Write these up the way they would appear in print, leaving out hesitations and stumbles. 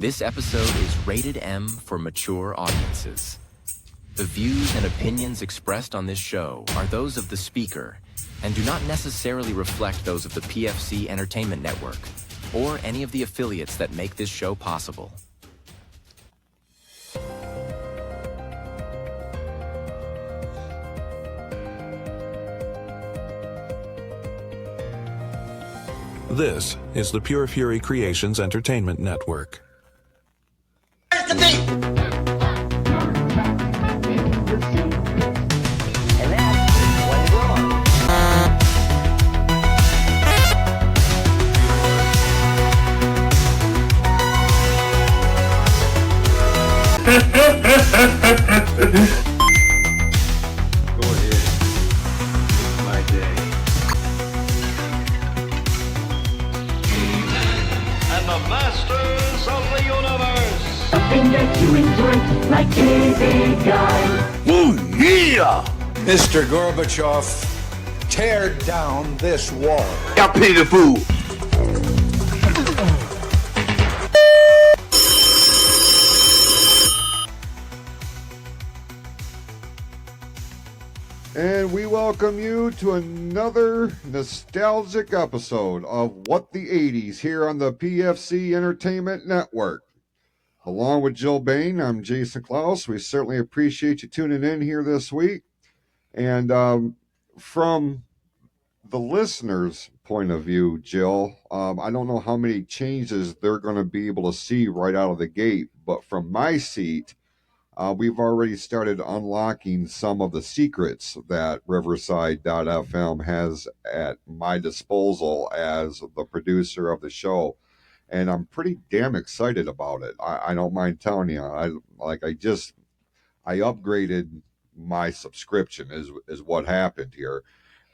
This episode is rated M for mature audiences. The views and opinions expressed on this show are those of the speaker and do not necessarily reflect those of the PFC Entertainment Network or any of the affiliates that make this show possible. This is the Pure Fury Creations Entertainment Network. Where's the beat? And that's when you're on. Go ahead. It's my day. And the masters of the universe. Something that you enjoy, like TV Guide. Ooh, yeah! Mr. Gorbachev, tear down this wall. I pity the fool. And we welcome you to another nostalgic episode of What the 80s here on the PFC Entertainment Network. Along with Jill Bain, I'm Jason Klaus. We certainly appreciate you tuning in here this week. And from the listeners' point of view, Jill, I don't know how many changes they're going to be able to see right out of the gate, but from my seat, we've already started unlocking some of the secrets that Riverside.fm has at my disposal as the producer of the show. And I'm pretty damn excited about it. I don't mind telling you. I upgraded my subscription is what happened here.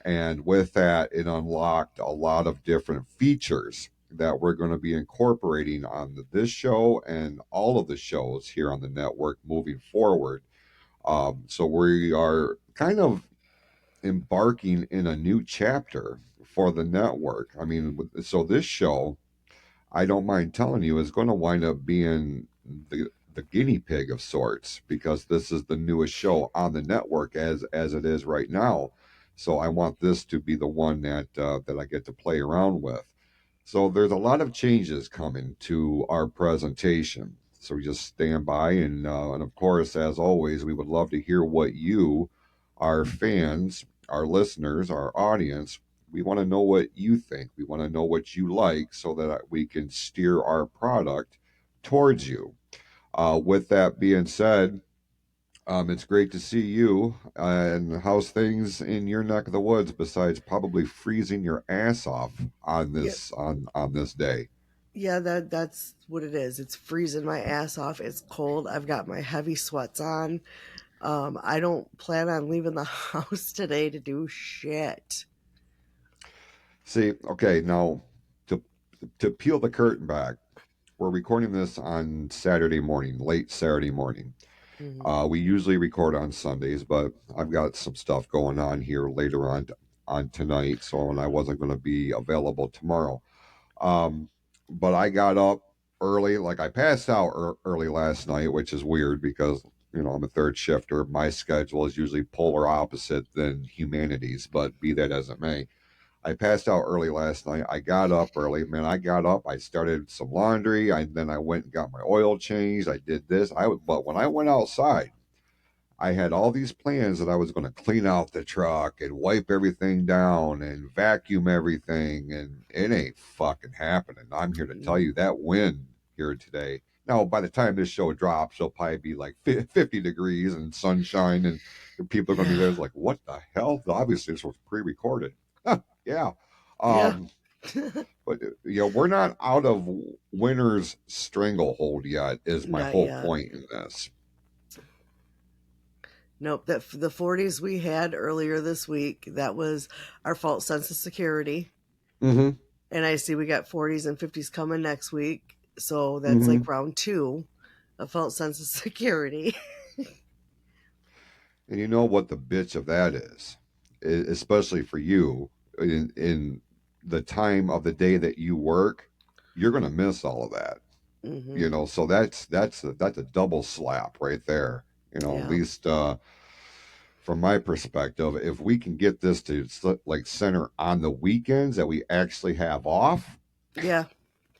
And with that, it unlocked a lot of different features that we're going to be incorporating on this show and all of the shows here on the network moving forward. So we are kind of embarking in a new chapter for the network. I mean, so this show, I don't mind telling you, is going to wind up being the guinea pig of sorts, because this is the newest show on the network as it is right now. So I want this to be the one that I get to play around with. So there's a lot of changes coming to our presentation. So we just stand by, and of course, as always, we would love to hear what you, our fans, our listeners, our audience, we want to know what you think. We want to know what you like so that we can steer our product towards you. With that being said, it's great to see you. And how's things in your neck of the woods besides probably freezing your ass off on this on this day? Yeah, that's what it is. It's freezing my ass off. It's cold. I've got my heavy sweats on. I don't plan on leaving the house today to do shit. See, okay, now to peel the curtain back, we're recording this on Saturday morning, late Saturday morning. Mm-hmm. We usually record on Sundays, but I've got some stuff going on here later on tonight, so and I wasn't going to be available tomorrow. But I got up early, like I passed out early last night, which is weird because, you know, I'm a third shifter. My schedule is usually polar opposite than humanity's, but be that as it may. I passed out early last night. I got up early. Man, I got up. I started some laundry. Then I went and got my oil changed. I did this. But when I went outside, I had all these plans that I was going to clean out the truck and wipe everything down and vacuum everything. And it ain't fucking happening. I'm here to tell you that wind here today. Now, by the time this show drops, it'll probably be like 50 degrees and sunshine. And people are going to be there like, what the hell? Obviously, this was pre-recorded. Yeah. But we're not out of winter's stranglehold yet, is my whole point in this. Nope. The 40s we had earlier this week, that was our false sense of security. Mm-hmm. And I see we got 40s and 50s coming next week. So that's like round 2 of false sense of security. And you know what the bitch of that is, especially for you in the time of the day that you work, you're going to miss all of that. Mm-hmm. So that's a double slap right there. At Yeah. least from my perspective, if we can get this to like center on the weekends that we actually have off, Yeah.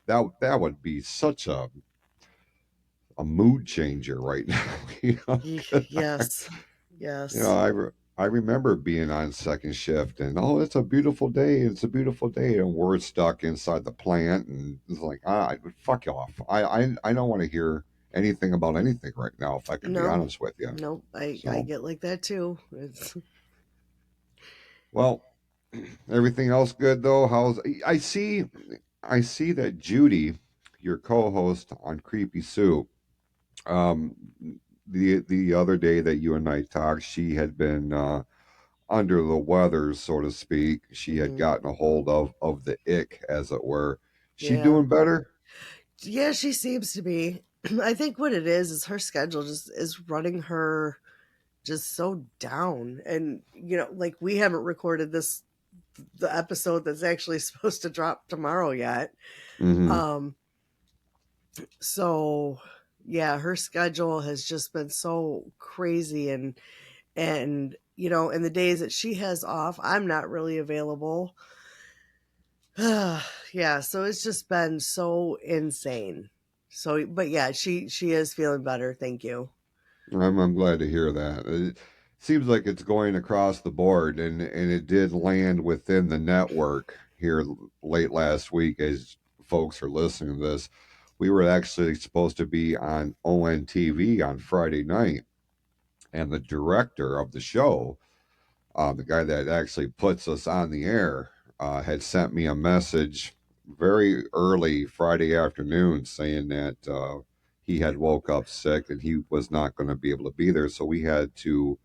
that would be such a mood changer right now. You know, Yes. you know, Yes. I remember being on second shift and it's a beautiful day. It's a beautiful day, and we're stuck inside the plant, and it's like fuck you off. I don't want to hear anything about anything right now, if I can be No. honest with you. No. I So get like that too. It's well, everything else good though. I see that Judy, your co-host on Creepy Soup, um, the other day that you and I talked, she had been under the weather, so to speak. She had mhm. gotten a hold of the ick, as it were. She Yeah. doing better? Yeah, she seems to be. I think what it is her schedule just is running her just so down. And like we haven't recorded the episode that's actually supposed to drop tomorrow yet. Mm-hmm. Um so yeah, her schedule has just been so crazy, and in the days that she has off, I'm not really available. Yeah, so it's just been so insane. So, but yeah, she is feeling better. Thank you. I'm glad to hear that. It seems like it's going across the board, and it did land within the network here late last week. As folks are listening to this, we were actually supposed to be on ONTV on Friday night, and the director of the show, the guy that actually puts us on the air, had sent me a message very early Friday afternoon saying that he had woke up sick and he was not going to be able to be there. So we had to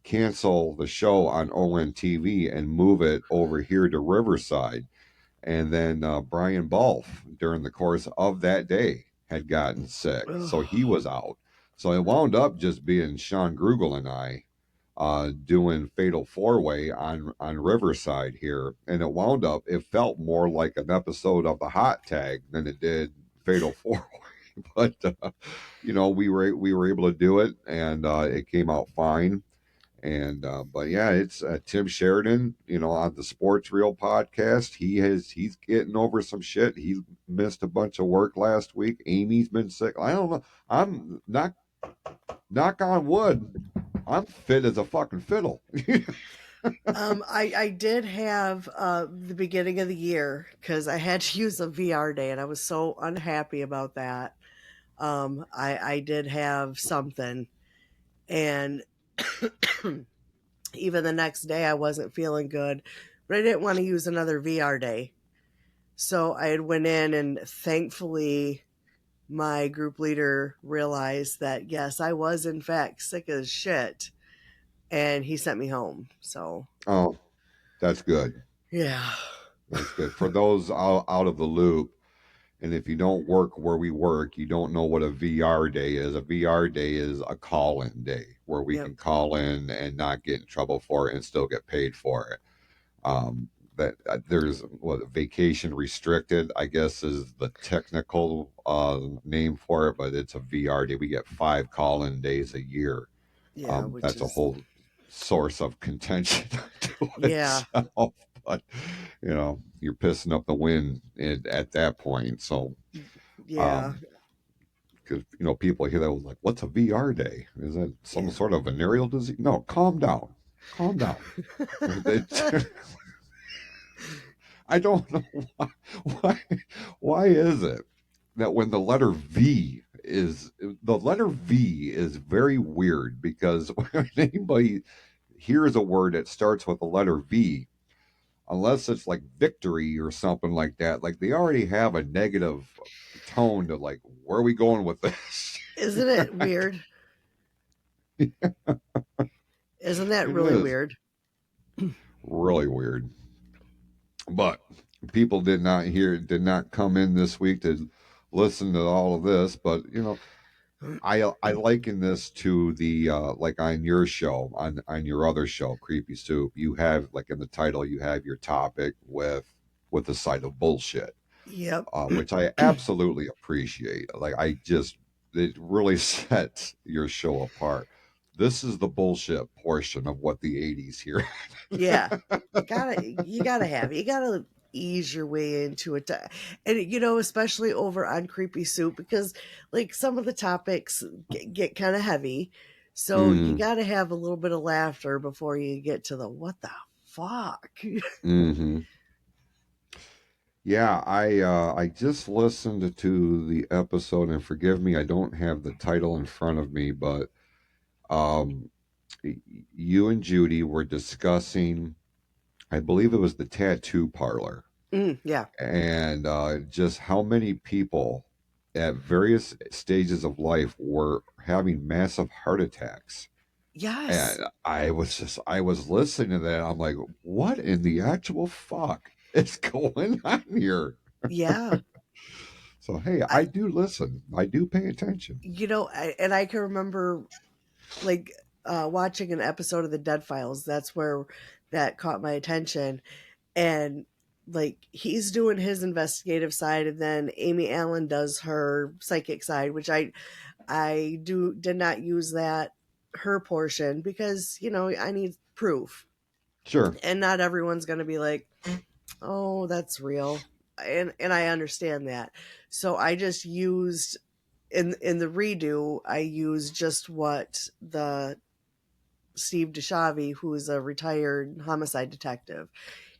cancel the show on ONTV and move it over here to Riverside. And then Brian Balf, during the course of that day, had gotten sick. Ugh. So he was out. So it wound up just being Sean Grugel and I doing Fatal Four Way on Riverside here, and it wound up. It felt more like an episode of the Hot Tag than it did Fatal Four Way, but we were able to do it, and it came out fine. And but yeah, it's Tim Sheridan, on the Sports Reel podcast. He's getting over some shit. He missed a bunch of work last week. Amy's been sick. I don't know. I'm not knock on wood. I'm fit as a fucking fiddle. I did have the beginning of the year because I had to use a VR day, and I was so unhappy about that. I did have something, and even the next day I wasn't feeling good, but I didn't want to use another VR day. So I had went in, and thankfully my group leader realized that yes, I was in fact sick as shit, and he sent me home. So Oh, that's good. yeah. That's good. For those out of the loop, and if you don't work where we work, you don't know what a VR day is. A VR day is a call in day where we Yep. can call in and not get in trouble for it and still get paid for it. That there's what vacation restricted, I guess, is the technical name for it, but it's a VR day. We get 5 call-in days a year. Yeah, which That's a is whole source of contention to yeah. itself, but you're pissing up the wind at that point. So, Yeah. because people hear that was like, "What's a VR day? Is that some Yeah. sort of venereal disease?" No, calm down, calm down. I don't know why why is it that when the letter V is very weird, because when anybody hears a word that starts with the letter V, unless it's like victory or something like that, like they already have a negative tone to like, where are we going with this? Isn't it weird? Isn't that It really is weird? really weird. But people did not come in this week to listen to all of this. But I liken this to the like on your show, on your other show, Creepy Soup. You have, like, in the title, you have your topic with a side of bullshit. Yep. which I absolutely appreciate. Like, it really sets your show apart. This is the bullshit portion of what the 80s here. Yeah. You gotta ease your way into it. And, especially over on Creepy Soup, because like some of the topics get kind of heavy. So you Mm, gotta have a little bit of laughter before you get to the what the fuck. hmm Yeah, I just listened to the episode, and forgive me, I don't have the title in front of me, but um, you and Judy were discussing, I believe it was the tattoo parlor, Yeah. and just how many people at various stages of life were having massive heart attacks. Yes. And I was listening to that. I'm like, what in the actual fuck is going on here? Yeah. So, hey, I I, do listen. I do pay attention. and I can remember like watching an episode of the Dead Files. That's where that caught my attention. And like he's doing his investigative side, and then Amy Allen does her psychic side, which I did not use that her portion because I need proof, Sure. and not everyone's going to be like, oh, that's real, and I understand that. So I just used in the redo, I used just what the Steve DeShavi, who's a retired homicide detective,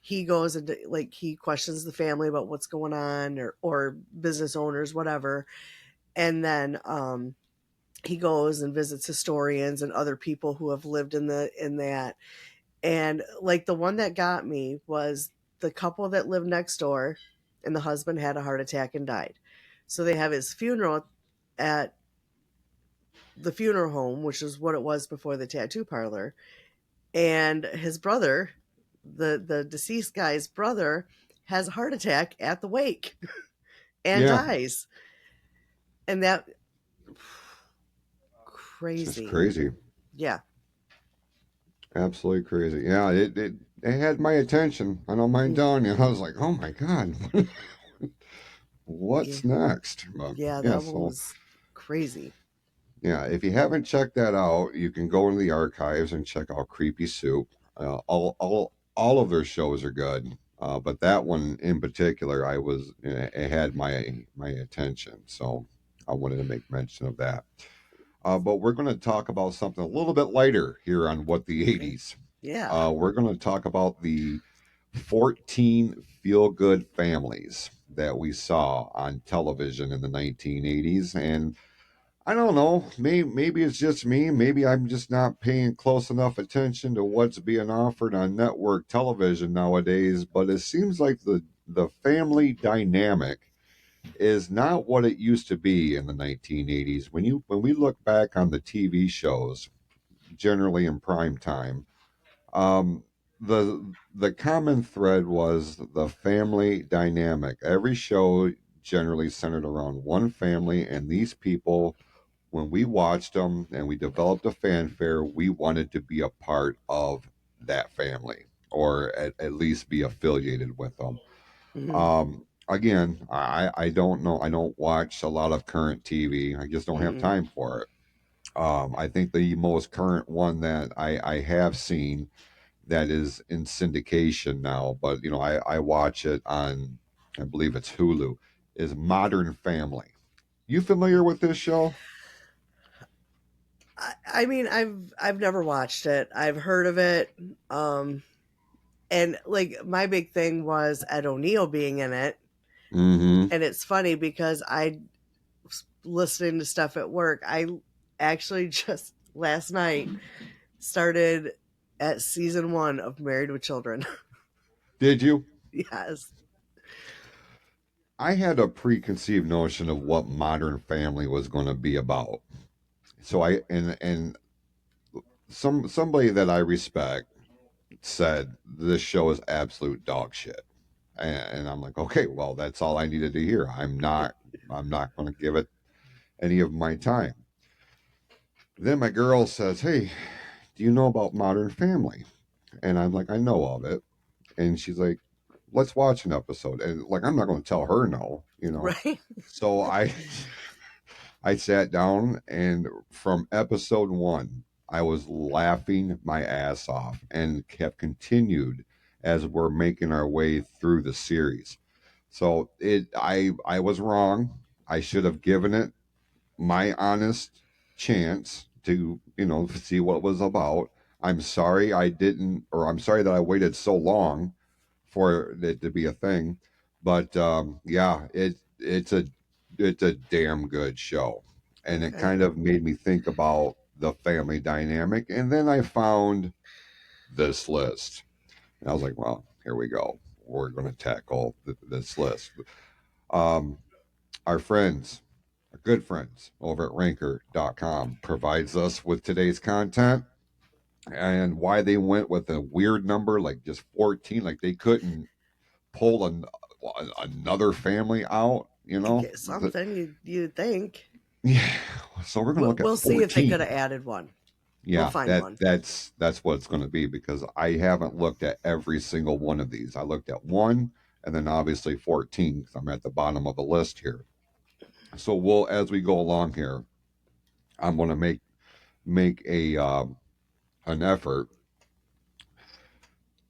he goes and like he questions the family about what's going on, or business owners, whatever, and then he goes and visits historians and other people who have lived in that. And like the one that got me was the couple that lived next door, and the husband had a heart attack and died. So they have his funeral at the funeral home, which is what it was before the tattoo parlor. And his brother, the deceased guy's brother, has a heart attack at the wake and Yeah. dies. And that It's just crazy. crazy. Yeah. Absolutely crazy. Yeah, it had my attention. I don't mind Mm, telling you. I was like, oh my God, yeah. what's next? But Yeah, yeah, that one so was crazy. yeah, if you haven't checked that out, you can go into the archives and check out Creepy Soup. All of their shows are good, but that one in particular, it had my attention, so I wanted to make mention of that. But we're going to talk about something a little bit lighter here on What the Okay. 80s. Yeah. We're going to talk about the 14 feel good families that we saw on television in the 1980s. And I don't know, maybe it's just me. Maybe I'm just not paying close enough attention to what's being offered on network television nowadays. But it seems like the family dynamic is not what it used to be in the 1980s. When we look back on the TV shows, generally in prime time, um, the common thread was the family dynamic. Every show generally centered around one family, and these people, when we watched them and we developed a fanfare, we wanted to be a part of that family, or at least be affiliated with them. Hmm. Again, I don't know. I don't watch a lot of current TV. I just don't have Mm-mm. time for it. I think the most current one that I have seen that is in syndication now, but I watch it on, I believe it's Hulu, is Modern Family. You familiar with this show? I mean, I've never watched it. I've heard of it. Um, and like my big thing was Ed O'Neill being in it. Mm-hmm. And it's funny because I was listening to stuff at work. I actually just last night started at season 1 of Married with Children. Did you? Yes. I had a preconceived notion of what Modern Family was going to be about. So and somebody that I respect said this show is absolute dog shit. And I'm like, okay, well, that's all I needed to hear. I'm not going to give it any of my time. Then my girl says, hey, do you know about Modern Family? And I'm like, I know of it. And she's like, let's watch an episode. And like, I'm not going to tell her no, Right. So I sat down, and from episode 1, I was laughing my ass off and kept continued as we're making our way through the series. So I was wrong. I should have given it my honest chance to, see what it was about. I'm sorry I didn't, or I'm sorry that I waited so long for it to be a thing. But yeah, it's a damn good show, and it Okay. kind of made me think about the family dynamic. And then I found this list, and I was like, well, here we go. We're going to tackle this list. Um, our friends, our good friends over at ranker.com provides us with today's content, and why they went with a weird number like just 14, like they couldn't pull another family out, I get something you'd think. Yeah, so we're gonna look at We'll see if they could have 14. added one. We'll Yeah, find that one. that's what it's going to be, because I haven't looked at every single one of these. I looked at one, and then obviously 14, because I'm at the bottom of the list here. So we'll, as we go along here, I'm going to make a an effort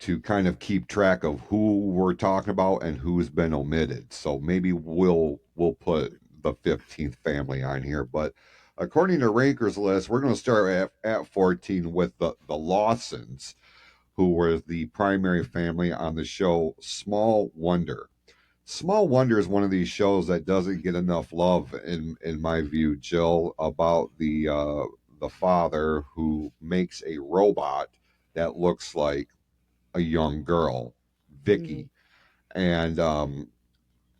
to kind of keep track of who we're talking about and who's been omitted. So maybe we'll put the 15th family on here. But according to Ranker's list, we're going to start at 14 with the Lawsons, who were the primary family on the show Small Wonder. Small Wonder is one of these shows that doesn't get enough love, in my view, Jill, about the father who makes a robot that looks like a young girl, Hmm. Vicky. And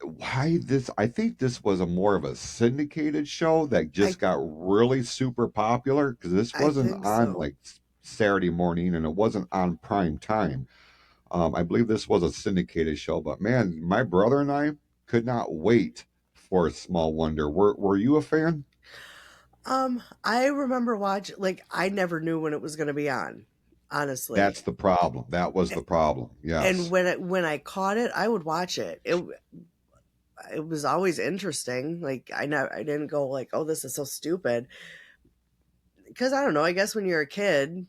why this? I think this was a more of a syndicated show that I just got really super popular, because this I wasn't think on so. like Saturday morning, and it wasn't on prime time. I believe this was a syndicated show, but man, my brother and I could not wait for Small Wonder. Were you a fan? I remember watching. Like, I never knew when it was going to be on. Honestly, That's the problem. That was the problem. and Yes. when I caught it, I would watch it. It was always interesting. Like, I didn't go like, oh, this is so stupid. Because I don't know. I guess when you're a kid,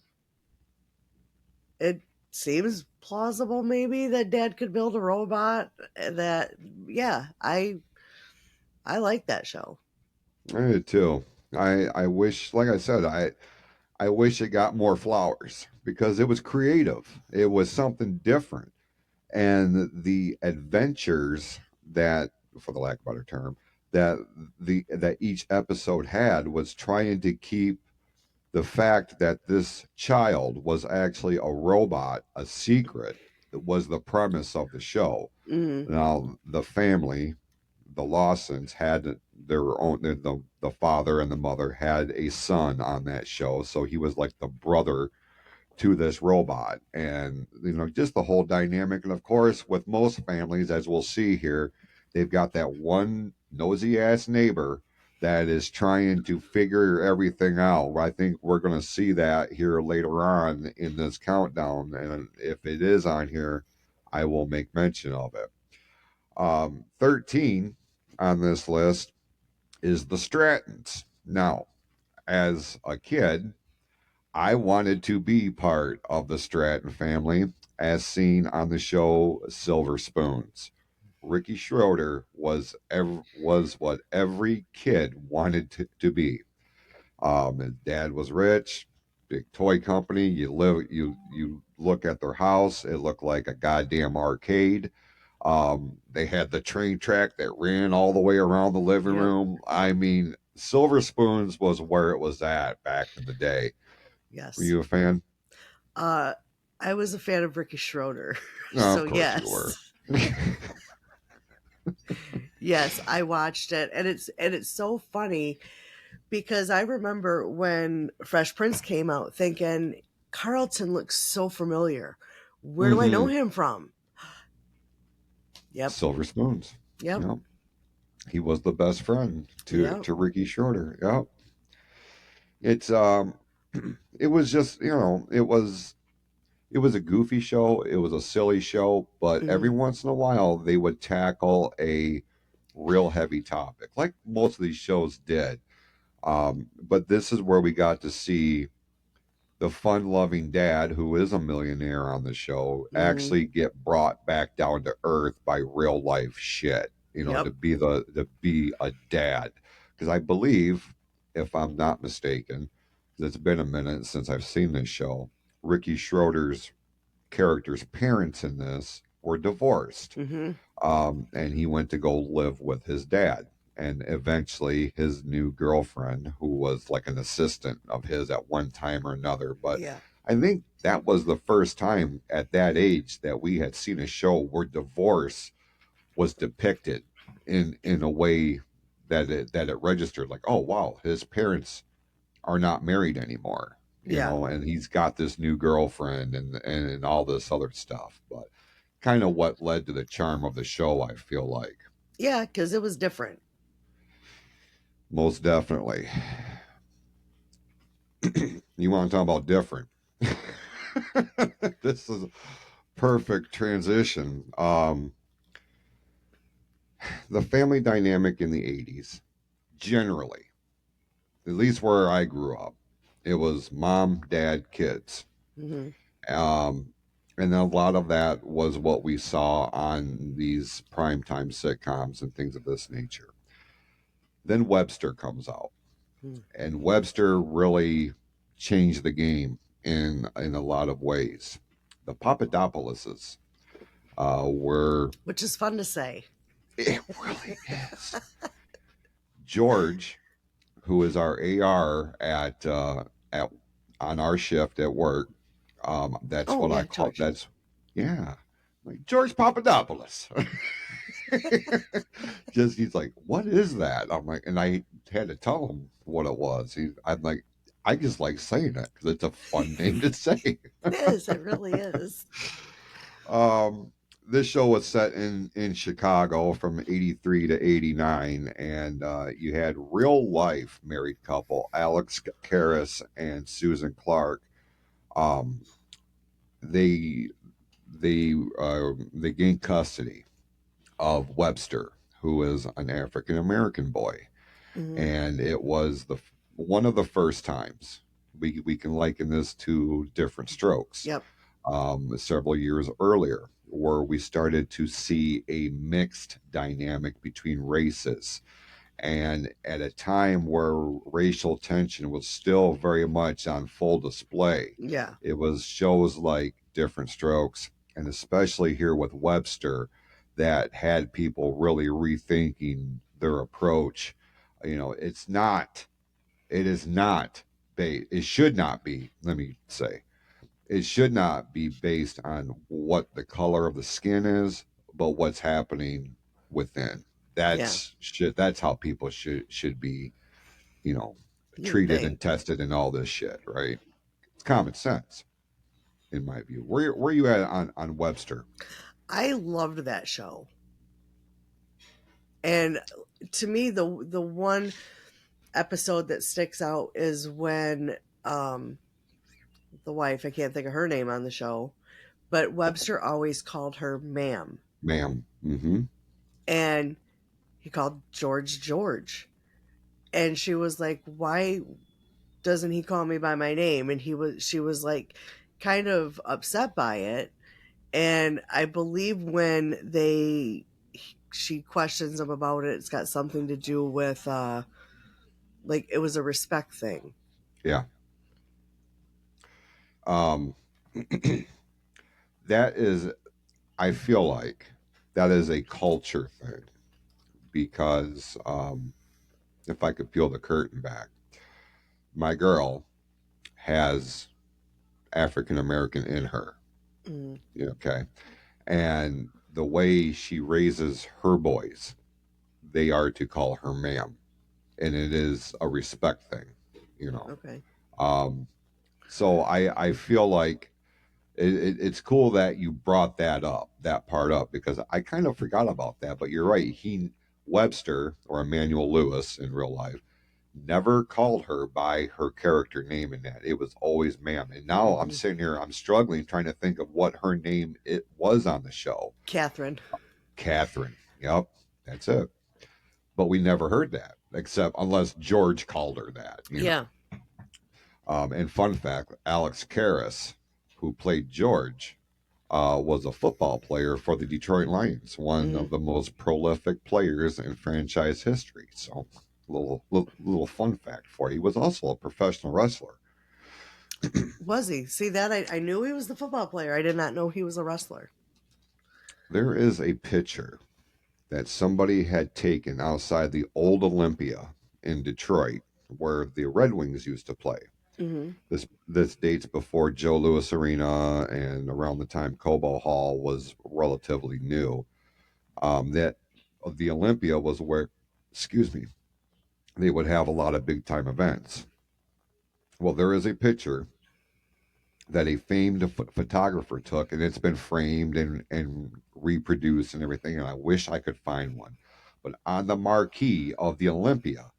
it seems plausible maybe that dad could build a robot. That yeah, I like that show. I did too. I wish, like I said, I wish it got more flowers, because it was creative. It was something different. And the adventures that, for the lack of a better term, that that each episode had was trying to keep the fact that this child was actually a robot a secret. It was the premise of the show. Mm, Now the family, the Lawsons, had their own. The father and the mother had a son on that show, so he was like the brother to this robot. And just the whole dynamic. And of course, with most families, as we'll see here, they've got that one nosy ass neighbor that is trying to figure everything out. I think we're going to see that here later on in this countdown, and if it is on here, I will make mention of it. 13 on this list is the Strattons. Now, as a kid, I wanted to be part of the Stratton family, as seen on the show Silver Spoons. Ricky Schroeder was what every kid wanted to be. His dad was rich, big toy company. You look at their house; it looked like a goddamn arcade. They had the train track that ran all the way around the living yep. room. I mean, Silver Spoons was where it was at back in the day. Were Yes. you a fan? Uh, I was a fan of Ricky Schroeder, No, so of course you were. yes, yes, I watched it, and it's so funny because I remember when Fresh Prince came out, thinking Carlton looks so familiar. Where do I know Hmm. him from? Yep, Silver Spoons. yep, Yep. He was the best friend to yep. Ricky Shorter. Yep. It's it was just, it was a goofy show. It was a silly show, but every Mhm. once in a while they would tackle a real heavy topic, like most of these shows did. But this is where we got to see the fun-loving dad, who is a millionaire on the show, Mhm. actually get brought back down to earth by real life shit. You know, Yep. to be a dad, because I believe, if I'm not mistaken, 'cause it's been a minute since I've seen this show, Ricky Schroeder's character's parents in this were divorced, Mhm. and he went to go live with his dad. And eventually, his new girlfriend, who was like an assistant of his at one time or another, but Yeah. I think that was the first time at that age that we had seen a show where divorce was depicted in a way that it registered. Like, oh wow, his parents are not married anymore, you Yeah. know, and he's got this new girlfriend and all this other stuff. But kind of what led to the charm of the show, I feel like. Yeah, because it was different. Most definitely. You want to talk about different? This is a perfect transition. The family dynamic in the 80s, generally, at least where I grew up, it was mom, dad, kids. Hmm. Um, and a lot of that was what we saw on these primetime sitcoms and things of this nature. Then Webster comes out, and Webster really changed the game in a lot of ways. The Papadopouloses were Which is fun to say. it really is. George, who is our AR at on our shift at work. That's Oh what I yeah, call George. that's yeah, like George Papadopoulos. Just he's like, what is that? I'm like, and I had to tell him what it was. I'm like, I just like saying it because it's a fun name to say. It is. It really is. Um, this show was set in Chicago from '83 to '89, and you had real life married couple Alex Karras and Susan Clark. Um, they they gained custody of Webster, who is an African American boy, Hmm. and it was the one of the first times we can liken this to Different Strokes, Yep. several years earlier, where we started to see a mixed dynamic between races. And at a time where racial tension was still very much on full display, Yeah. it was shows like Different Strokes, and especially here with Webster, that had people really rethinking their approach. You know, it is not, it should not be, let me say, it should not be based on what the color of the skin is, but what's happening within. Yeah. That's how people should be, you know, You would treated and think. tested and all this shit, right? It's common sense in my view. Where you at on Webster? I loved that show. And to me, the one episode that sticks out is when the wife, I can't think of her name on the show, but Webster always called her ma'am. Ma'am. Mm-hmm. And he called George George. And she was like, why doesn't he call me by my name? And she was like kind of upset by it. And I believe when she questions him about it, it's got something to do with like it was a respect thing. Yeah. Um that is, I feel like that is a culture thing, because if I could peel the curtain back, my girl has African American in her. Mm, Okay. And the way she raises her boys, they are to call her ma'am. And it is a respect thing, you know. okay. Um, so I feel like it's cool that you brought that part up, because I kind of forgot about that. But you're right. Webster, or Emmanuel Lewis in real life, never called her by her character name in that. It was always ma'am. And now I'm sitting here, I'm struggling trying to think of what her name it was on the show. Catherine. Catherine. Yep, that's it. But we never heard that, except unless George called her that. You know? And fun fact, Alex Karras, who played George, was a football player for the Detroit Lions, one of the most prolific players in franchise history. So, little fun fact for you. He was also a professional wrestler. Was he? See that? I knew he was the football player. I did not know he was a wrestler. There is a picture that somebody had taken outside the old Olympia in Detroit, where the Red Wings used to play. This dates before Joe Louis Arena and around the time Cobo Hall was relatively new. That the Olympia was where, excuse me, they would have a lot of big time events. Well, there is a picture that a famed photographer took, and it's been framed and reproduced and everything. And I wish I could find one. But on the marquee of the Olympia,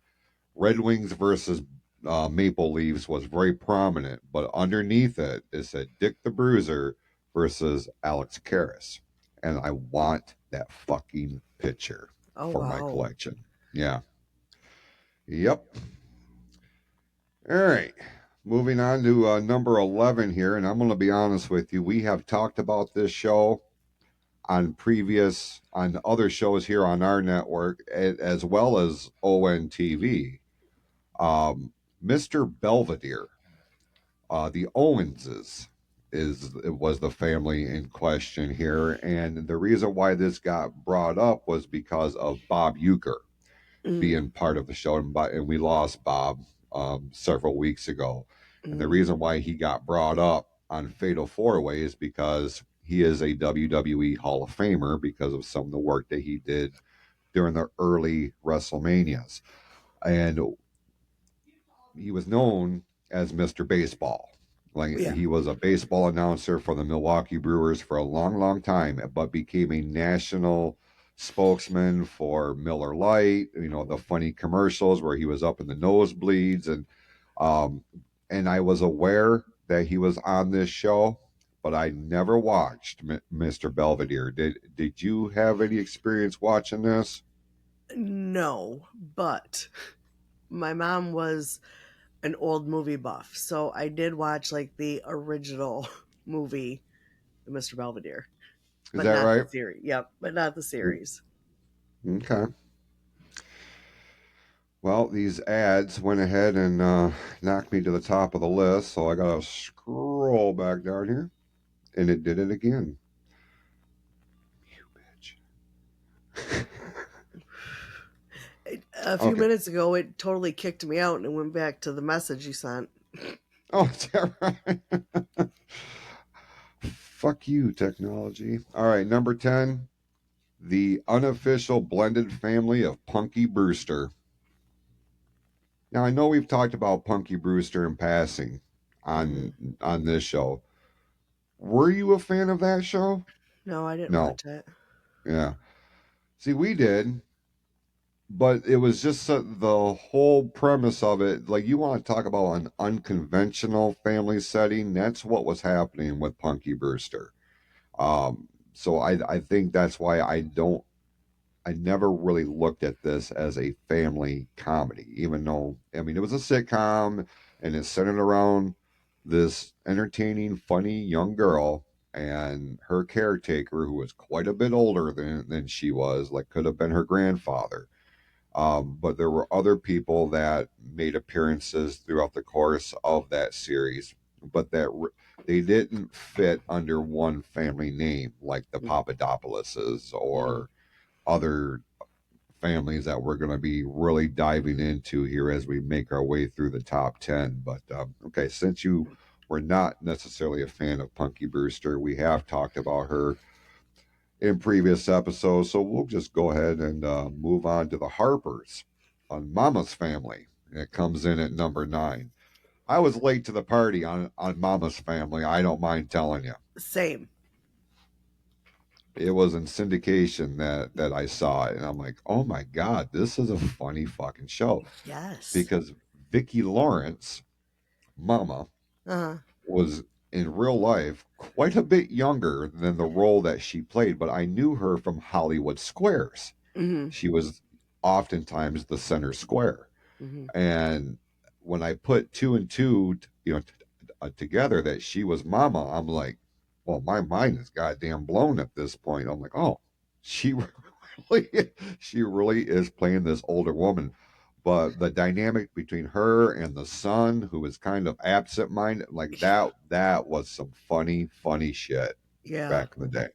Red Wings versus Maple Leafs was very prominent, but underneath it said Dick the Bruiser versus Alex Karras. And I want that fucking picture for my collection. Yeah. Yep. All right. Moving on to number 11 here, and I'm going to be honest with you. We have talked about this show on other shows here on our network, as well as ONTV. Mr. Belvedere, the Owenses was the family in question here, and the reason why this got brought up was because of Bob Uecker being part of the show, and we lost Bob several weeks ago. And the reason why he got brought up on Fatal 4-Way is because he is a WWE Hall of Famer because of some of the work that he did during the early WrestleManias. And he was known as Mr. Baseball. He was a baseball announcer for the Milwaukee Brewers for a long, long time, but became a national spokesman for Miller Lite, the funny commercials where he was up in the nosebleeds. And I was aware that he was on this show, but I never watched Mr. Belvedere. Did you have any experience watching this? No, but my mom was an old movie buff, so I did watch like the original movie, Mr. Belvedere. Is that not right? The series. Yep, but not the series. Okay. Well, these ads went ahead and knocked me to the top of the list, so I got to scroll back down here, and it did it again. You bitch. A few minutes ago, it totally kicked me out and it went back to the message you sent. Oh, is that right? Fuck you, technology. All right, number 10, the unofficial blended family of Punky Brewster. Now, I know we've talked about Punky Brewster in passing on this show. Were you a fan of that show? No, I didn't watch it. Yeah. See, we did, but it was just the whole premise of it. Like, you want to talk about an unconventional family setting? That's what was happening with Punky Brewster. So I think that's why I never really looked at this as a family comedy, even though, I mean, it was a sitcom and it's centered around this entertaining, funny young girl and her caretaker, who was quite a bit older than she was, like could have been her grandfather. But there were other people that made appearances throughout the course of that series, but they didn't fit under one family name, like the Papadopouloses or other families that we're going to be really diving into here as we make our way through the top 10. But okay, since you were not necessarily a fan of Punky Brewster, we have talked about her in previous episodes, so we'll just go ahead and move on to the Harpers on Mama's Family. It comes in at number 9. I was late to the party on Mama's Family, I don't mind telling you. Same. It was in syndication that I saw it, and I'm like, oh my god, this is a funny fucking show Yes. because Vicki Lawrence, Mama, Uh-huh. was in real life quite a bit younger than the role that she played, but I knew her from Hollywood Squares. Mm-hmm. She was oftentimes the center square. Mm-hmm. And when I put two and two, together that she was Mama, I'm like, well, my mind is goddamn blown at this point. I'm like, oh, she really, she really is playing this older woman. But the dynamic between her and the son, who is kind of absent-minded, like that was some funny shit Yeah. back in the day.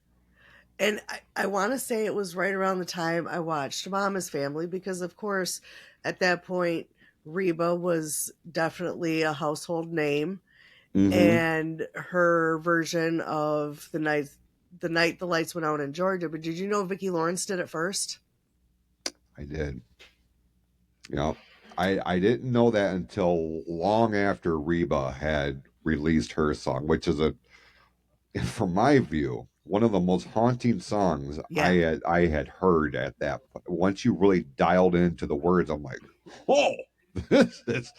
And I want to say it was right around the time I watched Mama's Family because, of course, at that point, Reba was definitely a household name. Mm-hmm. And her version of the night the lights went out in Georgia. But did you know Vicki Lawrence did it first? I did. Yeah. I didn't know that until long after Reba had released her song, which is from my view, one of the most haunting songs Yeah. I had heard at that. Once you really dialed into the words, I'm like, oh, this is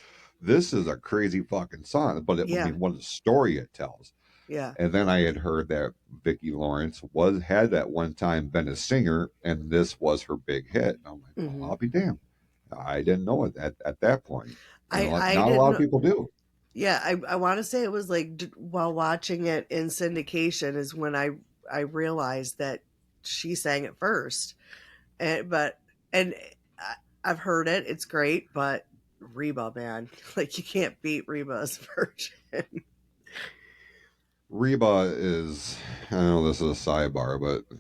this is a crazy fucking song. But I Yeah. mean, what a story it tells. Yeah. And then I had heard that Vicki Lawrence had at one time been a singer, and this was her big hit. And I'm like, well, Hmm. I'll be damned. I didn't know it at that point. And I not a lot of didn't. people do. Yeah, I want to say it was like while watching it in syndication is when I realized that she sang it first. And I've heard it. It's great, but Reba, man, like you can't beat Reba's version. Reba is, I know this is a sidebar, but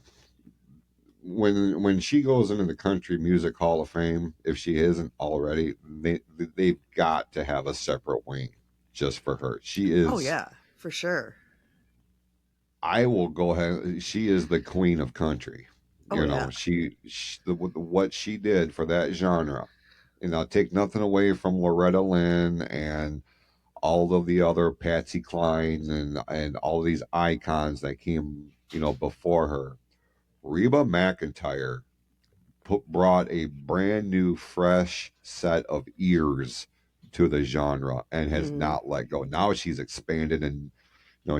when she goes into the Country Music Hall of Fame, if she isn't already, they've got to have a separate wing just for her. She Oh is, yeah, for sure. I will go ahead. She is the queen of country. Oh yeah. What she did for that genre, and I'll take nothing away from Loretta Lynn and all of the other Patsy Cline and all these icons that came, before her. Reba McEntire brought a brand new, fresh set of ears to the genre and has Hmm. not let go. Now she's expanded, and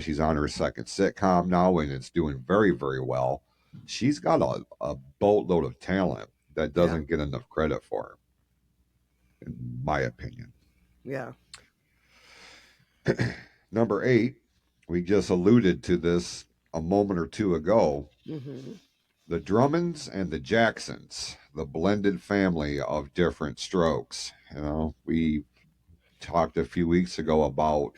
she's on her second sitcom now, and it's doing very, very well. She's got a boatload of talent that Yeah. doesn't get enough credit for her, in my opinion. Yeah. Number 8, we just alluded to this a moment or two ago. Hmm. The Drummonds and the Jacksons, the blended family of different strokes. We talked a few weeks ago about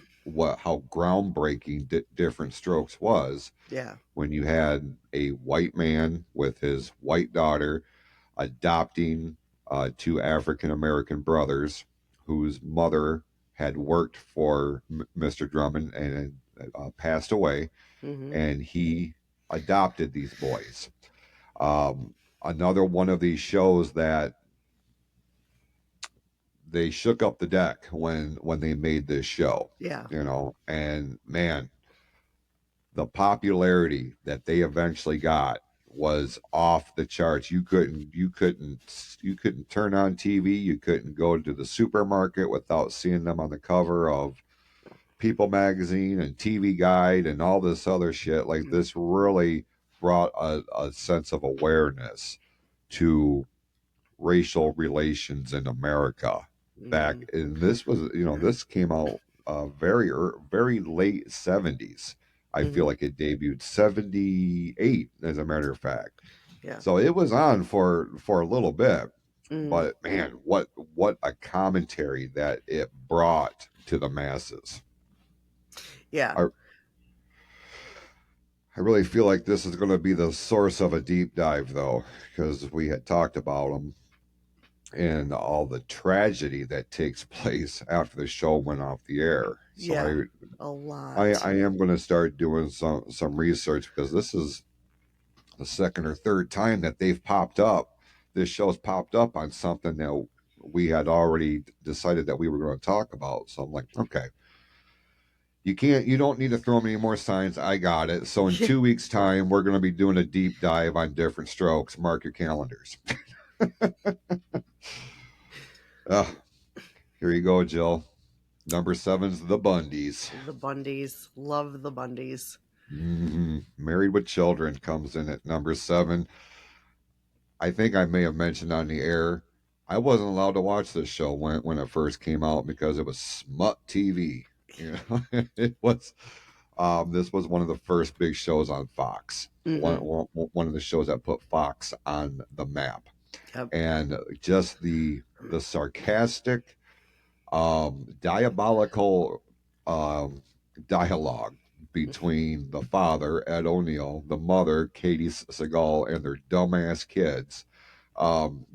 how groundbreaking different strokes was Yeah. when you had a white man with his white daughter adopting two African American brothers whose mother had worked for Mr. Drummond and passed away, Hmm. and he adopted these boys. Another one of these shows that they shook up the deck when they made this show, Yeah. and man, the popularity that they eventually got was off the charts. You couldn't turn on TV, you couldn't go to the supermarket without seeing them on the cover of People magazine and TV Guide and all this other shit. Like, this really brought a sense of awareness to racial relations in America back. Hmm. And this came out very late 70s. I feel Hmm. like it debuted 78, as a matter of fact. Yeah. So it was on for a little bit, Hmm. but man, what a commentary that it brought to the masses. Yeah. I I really feel like this is going to be the source of a deep dive, though, because we had talked about them and all the tragedy that takes place after the show went off the air. So Yeah. A I lot. am going to start doing some research, because this is the second or third time that they've popped up. This show's popped up on something that we had already decided that we were going to talk about. So I'm like, okay, You don't need to throw me any more signs. I got it. So in Yeah. 2 weeks' time, we're going to be doing a deep dive on different strokes. Mark your calendars. Here you go, Jill. Number 7's The Bundys. The Bundys. Love the Bundys. Married with Children comes in at number 7. I think I may have mentioned on the air, I wasn't allowed to watch this show when it first came out because it was smut TV. You know, it was. This was one of the first big shows on Fox. One of the shows that put Fox on the map, Yep. and just the sarcastic, diabolical dialogue between the father, Ed O'Neill, the mother, Katie Seagal, and their dumbass kids. Um,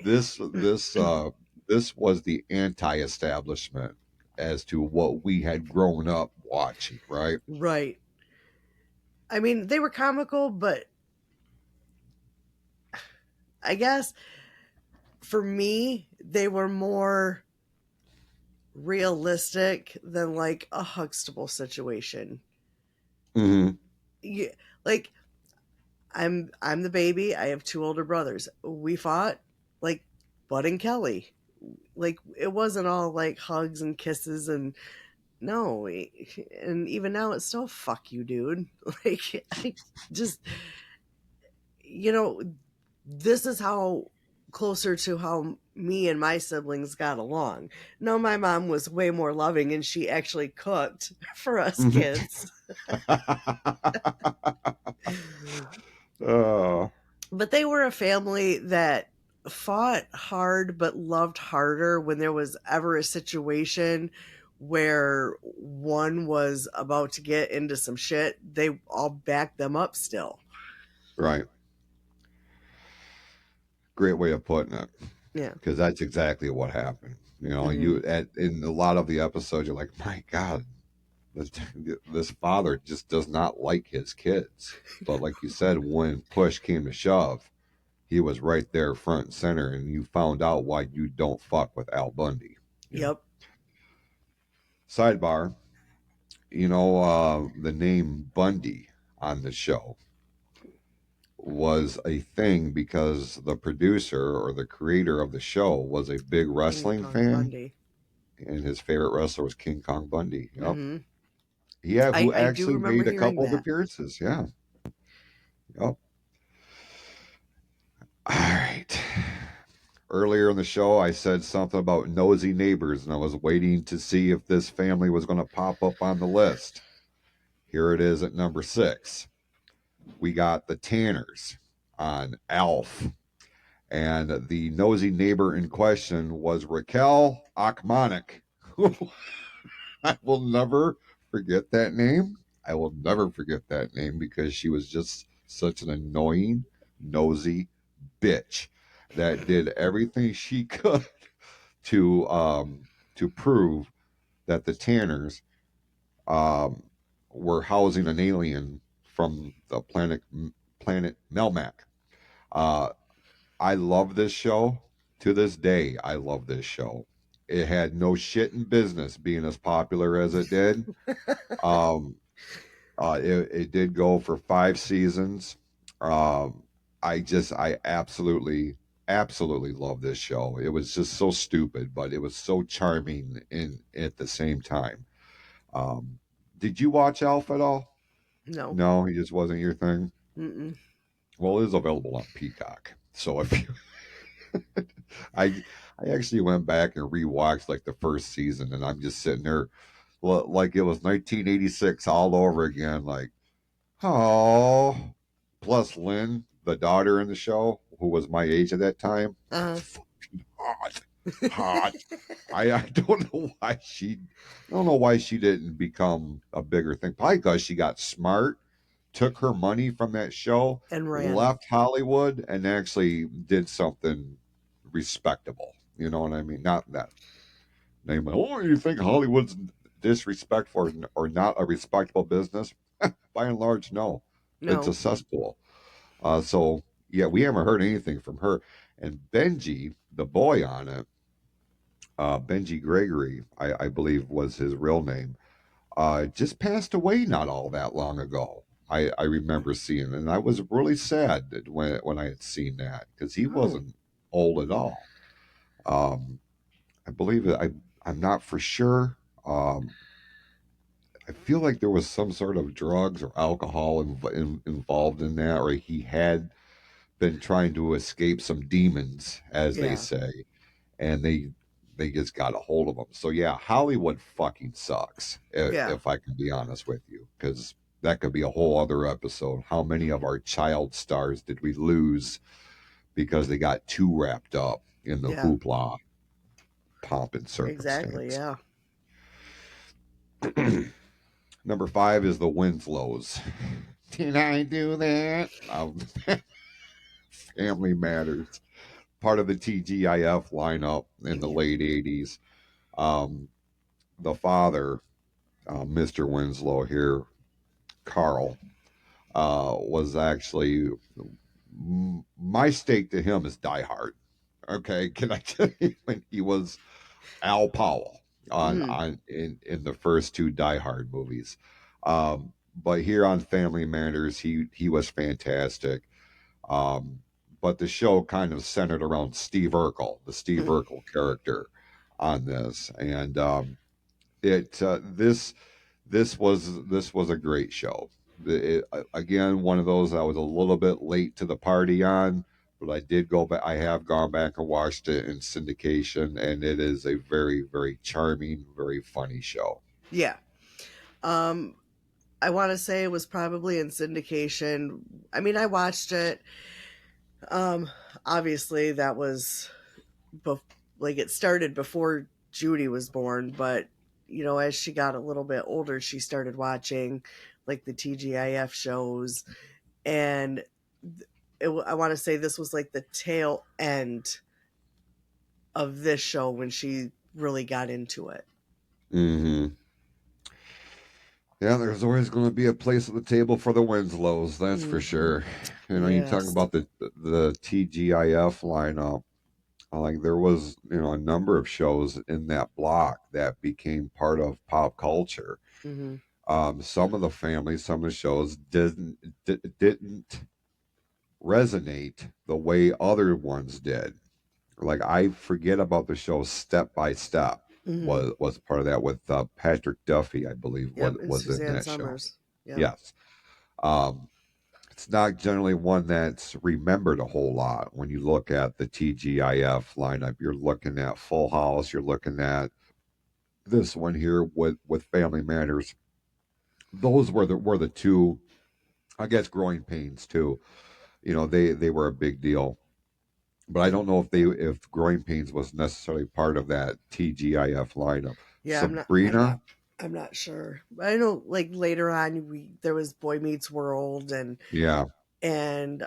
just this was the anti-establishment as to what we had grown up watching, right? Right. I mean, they were comical, but I guess for me, they were more realistic than like a Huxtable situation. Mm-hmm. Yeah, like I'm the baby. I have 2 older brothers. We fought like Bud and Kelly. Like it wasn't all like hugs and kisses and no, and even now it's still fuck you, dude. Like I just this is how closer to how me and my siblings got along. No, my mom was way more loving and she actually cooked for us kids. Oh, But they were a family that fought hard but loved harder when there was ever a situation where one was about to get into some shit. They all backed them up still. right. Great way of putting it, Yeah. because that's exactly what happened. You know, in a lot of the episodes, you're like, my God, this father just does not like his kids. But like you said, when push came to shove, he was right there front and center, and you found out why you don't fuck with Al Bundy. Yep. Sidebar, the name Bundy on the show was a thing because the producer or the creator of the show was a big wrestling King Kong fan, Bundy. and his favorite wrestler was King Kong Bundy. Yep. Hmm. Yeah, who I do actually remember made a hearing couple of that. appearances. Yeah. Yep. All right. Earlier in the show, I said something about nosy neighbors, and I was waiting to see if this family was going to pop up on the list. Here it is at number 6. We got the Tanners on Alf, and the nosy neighbor in question was Raquel Achmanik. I will never forget that name. I will never forget that name because she was just such an annoying, nosy bitch that did everything she could to prove that the Tanners um, were housing an alien from the planet Melmac. Uh, I love this show. To this day, I love this show. It had no shit in business being as popular as it did. Um, it did go for 5 seasons. Um, I absolutely love this show. It was just so stupid, but it was so charming in at the same time. Um, did you watch Alf at all? No. No, he just wasn't your thing. Mm-mm. Well, it is available on Peacock. So if you, I, I actually went back and rewatched like the first season, and I'm just sitting there like it was 1986 all over again. Like, oh, plus Lynn, the daughter in the show, who was my age at that time, Uh-huh. fucking hot, hot. I don't know why she didn't become a bigger thing. Probably because she got smart, took her money from that show, And ran. left Hollywood, and actually did something respectable. You know what I mean? Not that name. Oh, you think Hollywood's disrespectful or not a respectable business? By and large, no. It's No. a cesspool. So yeah, we haven't heard anything from her. And Benji, the boy on it, Benji Gregory, I believe was his real name, just passed away not all that long ago. I remember seeing, and I was really sad when I had seen that because he Oh, wasn't old at all. Um, I believe it. I'm not for sure. I feel like there was some sort of drugs or alcohol involved in that, or he had been trying to escape some demons, as they yeah. say, and they just got a hold of him. So yeah, Hollywood fucking sucks. Yeah. If I can be honest with you, because that could be a whole other episode. How many of our child stars did we lose because they got too wrapped up in the Yeah. hoopla, pomp, and Exactly. circumstance? Yeah. Number 5 is the Winslows. Did I do that? Family Matters, part of the TGIF lineup in the late 80s. Um, the father, Mr. Winslow here, Carl, was actually my stake to him is Die Hard. Okay, can I tell you when he was Al Powell Mm. in the first two Die Hard movies. But here on Family Matters, he was fantastic. Um, but the show kind of centered around Steve Urkel, the Steve Mm. Urkel character on this, and it this was a great show. Again, one of those I was a little bit late to the party on, but I did go back. I have gone back and watched it in syndication, and it is a very, very charming, very funny show. Yeah. Um, I want to say it was probably in syndication. I mean, I watched it. Um, Obviously that was bef- like it started before Judy was born, but as she got a little bit older, she started watching like the TGIF shows, and I want to say this was like the tail end of this show when she really got into it. Hmm. Yeah, there's always going to be a place at the table for the Winslows, that's for Hmm. sure. You talk Yes. about the TGIF lineup. Like there was, a number of shows in that block that became part of pop culture. Hmm. Some of the families, some of the shows didn't resonate the way other ones did. Like I forget about the show Step by Step Hmm. was part of that with Patrick Duffy, I believe, Yep, and was in Suzanne that show. Summers. Yep. Yes. Um, it's not generally one that's remembered a whole lot when you look at the TGIF lineup. You're looking at Full House. You're looking at this one here with Family Matters. Those were the two, I guess, growing pains too. They were a big deal, but I don't know if growing pains was necessarily part of that TGIF lineup. Yeah, I'm not. I'm not. Sabrina, I'm not sure. But I know, like later on, there was Boy Meets World, yeah, and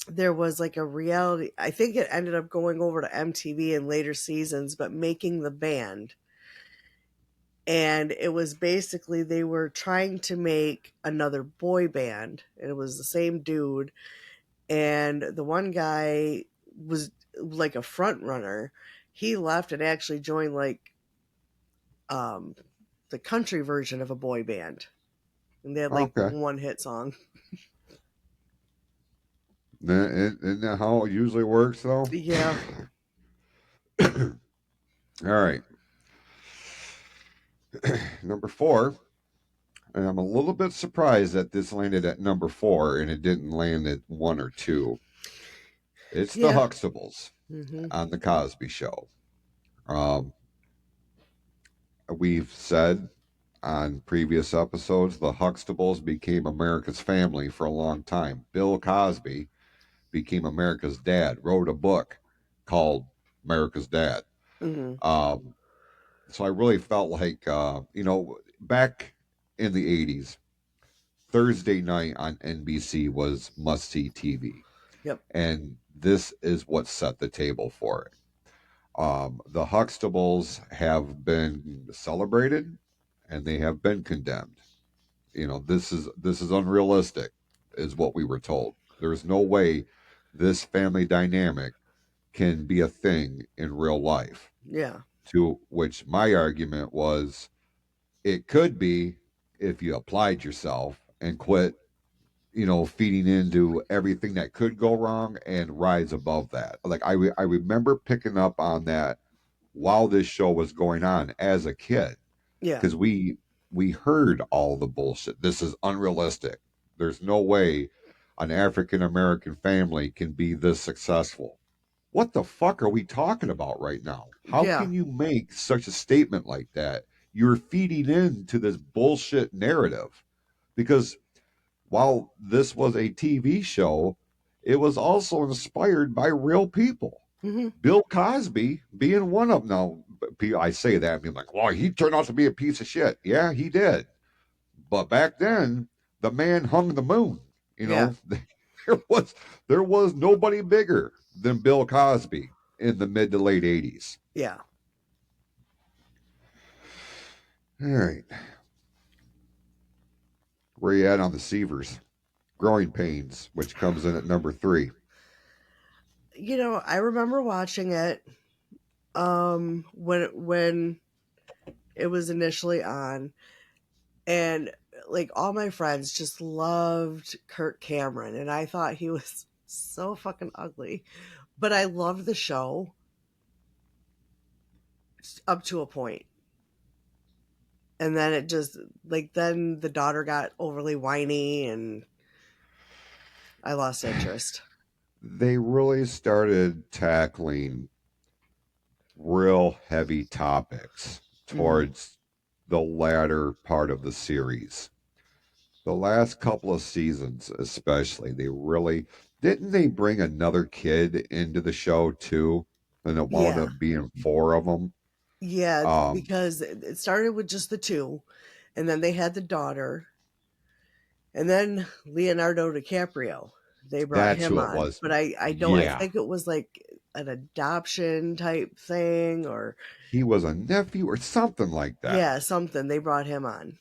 there was like a reality. I think it ended up going over to MTV in later seasons, but Making the Band, and it was basically they were trying to make another boy band, and it was the same dude, and the one guy was like a front runner. He left and actually joined like um the country version of a boy band, and they had like okay. one hit song. Isn't that how it usually works, though? Yeah. All right, number 4. And I'm a little bit surprised that this landed at number 4 and it didn't land at 1 or 2. It's the Yeah. Huxtables Hmm. on the Cosby Show. Um, we've said on previous episodes the Huxtables became America's family for a long time. Bill Cosby became America's dad, wrote a book called America's Dad. Hmm. Um, so I really felt like, back in the 80s, Thursday night on NBC was must see TV. Yep. And this is what set the table for it. The Huxtables have been celebrated and they have been condemned. This is unrealistic, is what we were told. There's no way this family dynamic can be a thing in real life. Yeah. To which my argument was, it could be if you applied yourself and quit, feeding into everything that could go wrong and rise above that. Like I remember picking up on that while this show was going on as a kid, Yeah. because we heard all the bullshit. This is unrealistic. There's no way an African American family can be this successful. What the fuck are we talking about right now? How Yeah. can you make such a statement like that? You're feeding into this bullshit narrative, because while this was a TV show, it was also inspired by real people. Hmm. Bill Cosby being one of them. Now, I say that, I mean, like, well, he turned out to be a piece of shit. Yeah, he did. But back then, the man hung the moon. You Yeah. know, there was there was nobody bigger than Bill Cosby in the mid to late '80s. Yeah. All right, where you at on the Seavers? Growing Pains, which comes in at number 3. I remember watching it when it was initially on, and like all my friends just loved Kirk Cameron, and I thought he was so fucking ugly, but I loved the show up to a point. And then it just, like, then the daughter got overly whiny and I lost interest. They really started tackling real heavy topics Hmm. towards the latter part of the series. The last couple of seasons, especially, they really didn't they bring another kid into the show too, and it wound Yeah. up being 4 of them. Yeah, Um, because it started with just the two, and then they had the daughter, and then Leonardo DiCaprio. They brought that's him who it on, was. but I don't. I Yeah, think it was like an adoption type thing, or he was a nephew or something like that. yeah, something. They brought him on.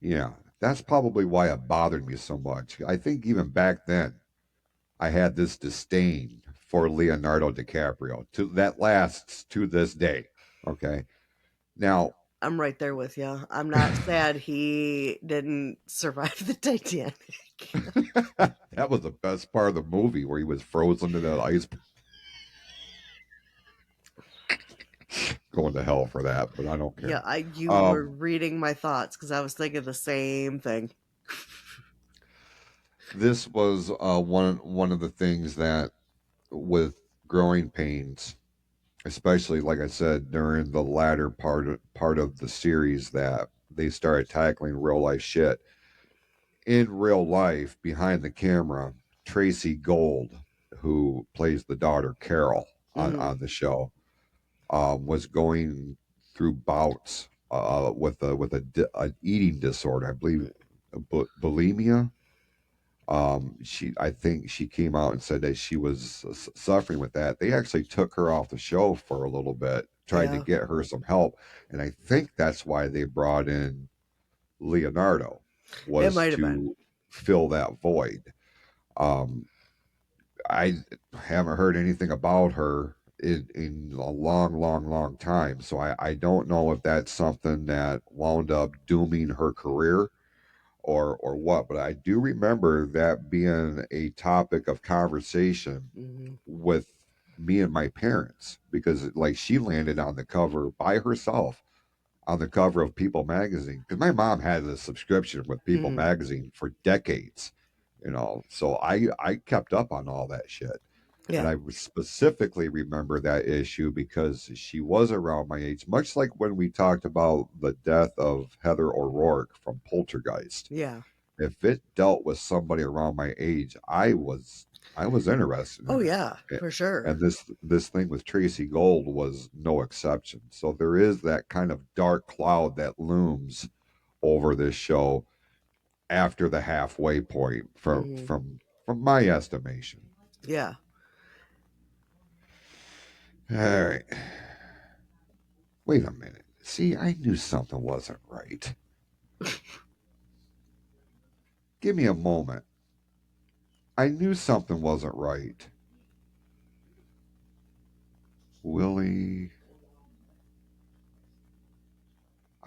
Yeah, that's probably why it bothered me so much. I think even back then, I had this disdain for Leonardo DiCaprio to that lasts to this day. Okay. Now, I'm right there with you. I'm not sad he didn't survive the Titanic. that was the best part of the movie where he was frozen to that ice. Going to hell for that, but I don't Yeah, care. you were Um, reading my thoughts because I was thinking the same thing. this was one of the things that with growing pains, especially like I said during the latter part of the series, that they started tackling real life shit. In real life, behind the camera, Tracy Gold, who plays the daughter Carol Hmm. on the show, was going through bouts an eating disorder, I believe, bulimia. I think she came out and said that she was suffering with that. They actually took her off the show for a little bit, tried to Yeah, get her some help, and I think that's why they brought in Leonardo, it was might have been. to fill that void. Um, I haven't heard anything about her in a long, long, long time. So I don't know if that's something that wound up dooming her career or what. But I do remember that being a topic of conversation Hmm. with me and my parents, because like she landed on the cover by herself on the cover of People magazine, because my mom had a subscription with People Hmm. magazine for decades, so I kept up on all that shit. And Yeah, I specifically remember that issue because she was around my age, much like when we talked about the death of Heather O'Rourke from Poltergeist. yeah. If it dealt with somebody around my age, I was interested Oh in it. yeah, for sure. And this thing with Tracy Gold was no exception. So there is that kind of dark cloud that looms over this show after the halfway point, from Hmm. from my estimation. Yeah. All right. Wait a minute. See, I knew something wasn't right. Give me a moment. I knew something wasn't right. Willie.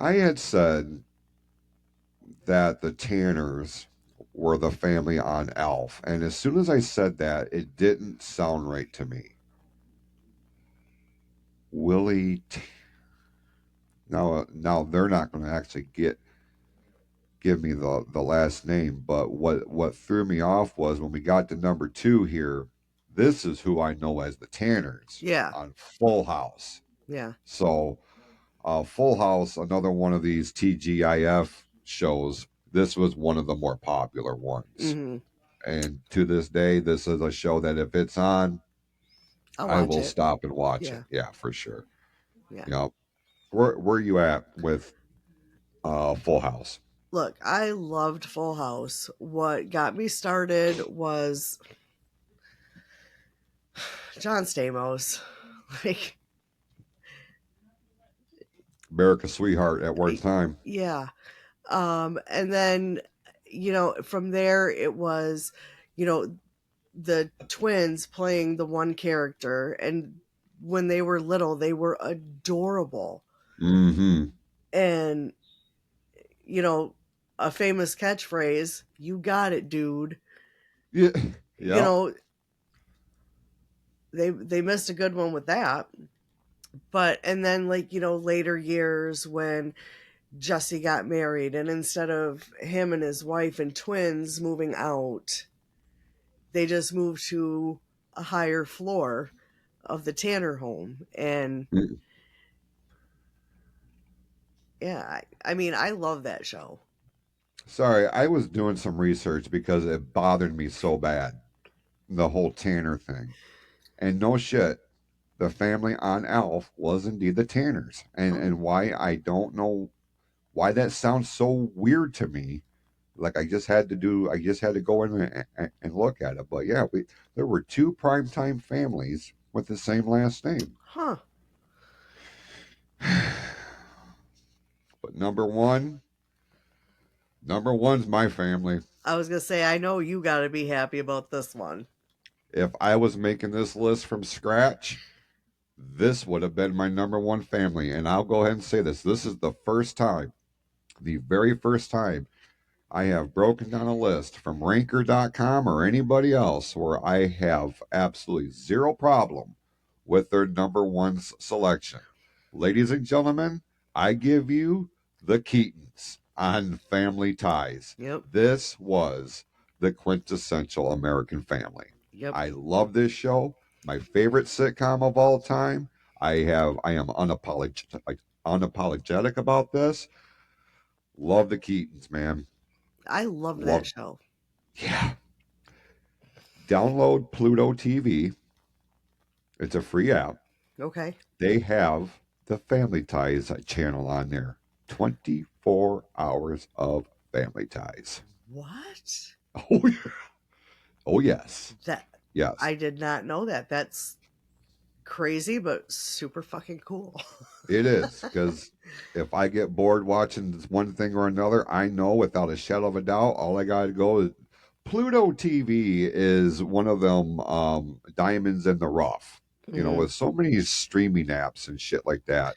I had said that the Tanners were the family on Alf, and as soon as I said that, it didn't sound right to me. Willie. Now they're not going to actually give me the last name, but what threw me off was when we got to number 2 here. This is who I know as the Tanners Yeah. on Full House. Yeah. So, Full House, another one of these TGIF shows. This was one of the more popular ones, Mm-hmm. and to this day, this is a show that if it's on, I'll I watch will it. stop and watch Yeah. it. Yeah, for sure. Yeah. You know, where you at with Full House? Look, I loved Full House. What got me started was John Stamos. Like, America's Sweetheart at one time. yeah. And then, from there it was, the twins playing the one character, and when they were little, they were adorable. Mm-hmm. And, a famous catchphrase, "You got it, dude." Yeah. You Yeah. know, they missed a good one with that. But and then later years when Jesse got married, and instead of him and his wife and twins moving out, they just moved to a higher floor of the Tanner home. And Mm. yeah, I mean, I love that show. Sorry, I was doing some research because it bothered me so bad, the whole Tanner thing. And no shit, the family on Alf was indeed the Tanners. And Oh, why, I don't know why that sounds so weird to me. Like I just had to go in and look at it. But yeah, there were 2 primetime families with the same last name. huh. But number one's my family. I was going to say, I know you got to be happy about this one. If I was making this list from scratch, this would have been my number 1 family. And I'll go ahead and say this. This is the very first time I have broken down a list from ranker.com or anybody else where I have absolutely zero problem with their number 1 selection. Ladies and gentlemen, I give you the Keatons on Family Ties. Yep. This was the quintessential American family. Yep. I love this show. My favorite sitcom of all time. I am unapologetic about this. Love the Keatons, man. I love that Love. show. Yeah. Download Pluto TV. It's a free app. Okay. They have the Family Ties channel on there. 24 hours of Family Ties. What? Oh, yeah. Oh, yes. That Yes. I did not know that. That's crazy, but super fucking cool. It is, because if I get bored watching this one thing or another, I know without a shadow of a doubt, all I got to go is Pluto TV is one of them diamonds in the rough, with so many streaming apps and shit like that.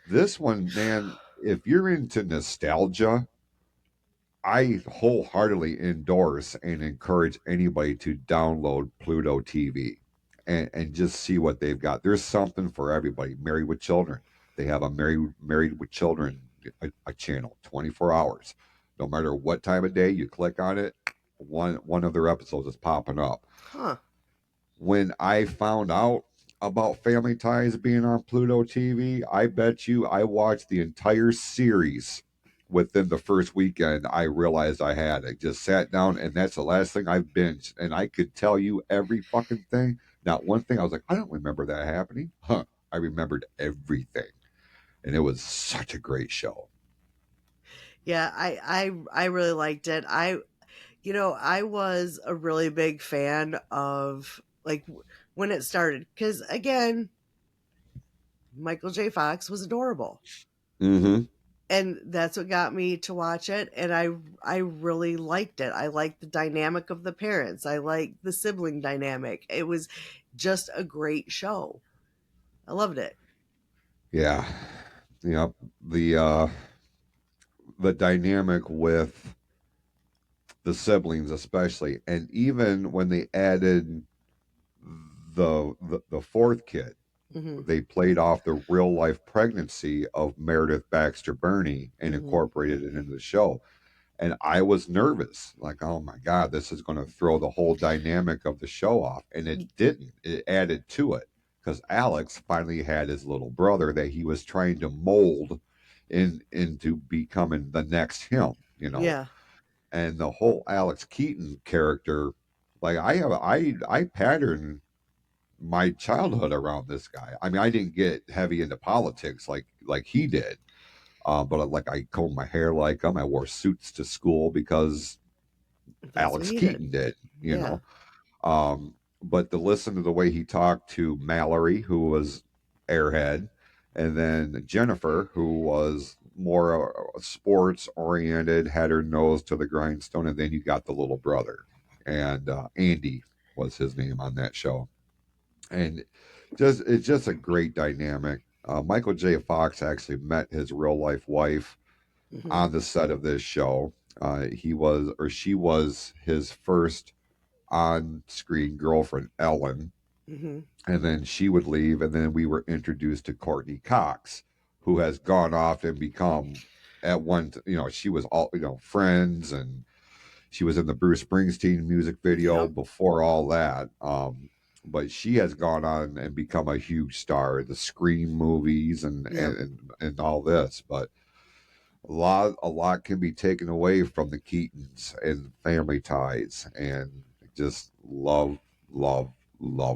This one, man, if you're into nostalgia, I wholeheartedly endorse and encourage anybody to download Pluto TV and just see what they've got. There's something for everybody. Married with Children. They have a Married with Children a channel, 24 hours. No matter what time of day you click on it, one of their episodes is popping up. Huh. When I found out about Family Ties being on Pluto TV, I bet you I watched the entire series within the first weekend. I realized I had it. Just sat down, and that's the last thing I've binged. And I could tell you every fucking thing. Not one thing I was like, I don't remember that happening. Huh. I remembered everything. And it was such a great show. Yeah, I really liked it. I was a really big fan of when it started, because again, Michael J. Fox was adorable. Mm-hmm. And that's what got me to watch it, and I really liked it. I liked the dynamic of the parents. I liked the sibling dynamic. It was just a great show. I loved it. Yeah. You know, the dynamic with the siblings, especially, and even when they added the fourth kid, Mm-hmm. they played off the real life pregnancy of Meredith Baxter Burney and Mm-hmm. incorporated it into the show. And I was nervous, like, oh my God, this is going to throw the whole dynamic of the show off. And it didn't. It added to it because Alex finally had his little brother that he was trying to mold into becoming the next him, you know. Yeah. And the whole Alex Keaton character, like I patterned my childhood around this guy. I mean, I didn't get heavy into politics like he did, but like I combed my hair like him. I wore suits to school because That's what Alex he did. Keaton did, you Yeah. know. But to listen to the way he talked to Mallory, who was Airhead, and then Jennifer, who was more sports oriented, had her nose to the grindstone, and then you got the little brother, and Andy was his name on that show, and it's just a great dynamic. Michael J. Fox actually met his real life wife Mm-hmm. on the set of this show. He was or she was his first on screen girlfriend, Ellen. Mm-hmm. And then she would leave. And then we were introduced to Courtney Cox, who has gone off and become at one, she was all, friends, and she was in the Bruce Springsteen music video Yep. before all that. But she has gone on and become a huge star in the Scream movies and, Yep. and all this. But a lot can be taken away from the Keatons and family ties, and just love